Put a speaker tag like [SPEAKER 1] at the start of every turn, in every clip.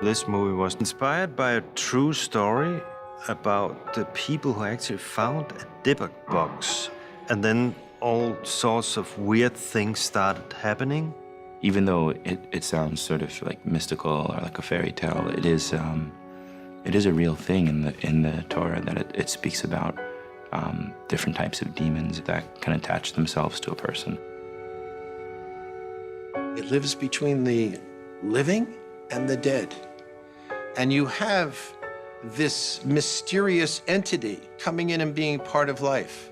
[SPEAKER 1] This movie was inspired by a true story about the people who actually found a Dibbuk box, and then all sorts of weird things started happening.
[SPEAKER 2] Even though it sounds sort of like mystical or like a fairy tale, it is a real thing in the Torah that it speaks about different types of demons that can attach themselves to a person.
[SPEAKER 3] It lives between the living and the dead. And you have this mysterious entity coming in and being part of life.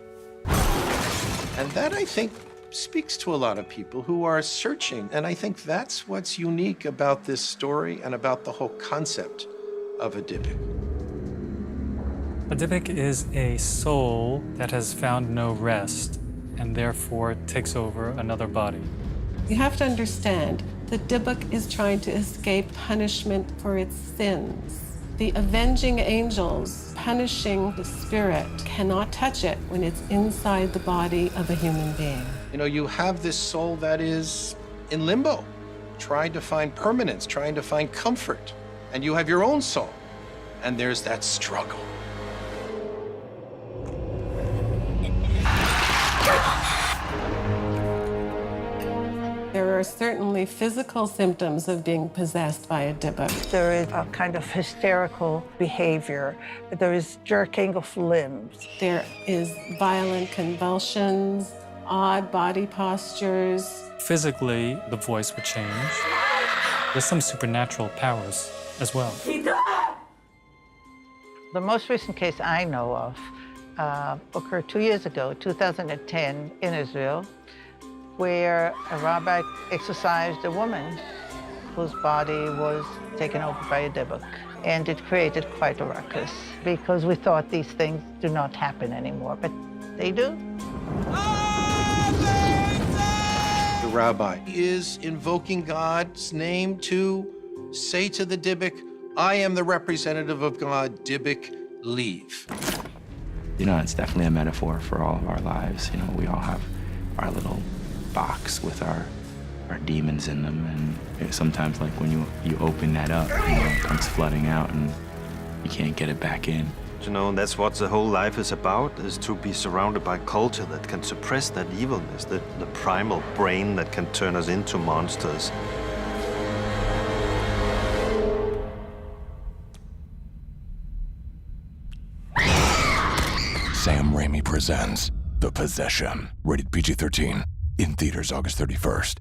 [SPEAKER 3] And that, I think, speaks to a lot of people who are searching. And I think that's what's unique about this story and about the whole concept of a Dibbuk.
[SPEAKER 4] A Dibbuk is a soul that has found no rest and therefore takes over another body.
[SPEAKER 5] You have to understand, the Dibbuk is trying to escape punishment for its sins. The avenging angels punishing the spirit cannot touch it when it's inside the body of a human being.
[SPEAKER 3] You know, you have this soul that is in limbo, trying to find permanence, trying to find comfort. And you have your own soul, and there's that struggle.
[SPEAKER 5] There are certainly physical symptoms of being possessed by a Dibbuk.
[SPEAKER 6] There is a kind of hysterical behavior. There is jerking of limbs.
[SPEAKER 5] There is violent convulsions, odd body postures.
[SPEAKER 4] Physically, the voice would change. There's some supernatural powers as well.
[SPEAKER 6] The most recent case I know of occurred 2 years ago, 2010, in Israel, where a rabbi exorcised a woman whose body was taken over by a Dibbuk. And it created quite a ruckus because we thought these things do not happen anymore, but they do.
[SPEAKER 3] The rabbi is invoking God's name to say to the Dibbuk, I am the representative of God, Dibbuk, leave.
[SPEAKER 2] You know, it's definitely a metaphor for all of our lives. You know, we all have our little box with our demons in them, and sometimes, like, when you open that up, you know, it comes flooding out and you can't get it back in.
[SPEAKER 1] You know, and that's what the whole life is about, is to be surrounded by culture that can suppress that evilness, the primal brain that can turn us into monsters.
[SPEAKER 7] Sam Raimi presents The Possession, rated PG-13, in theaters August 31st.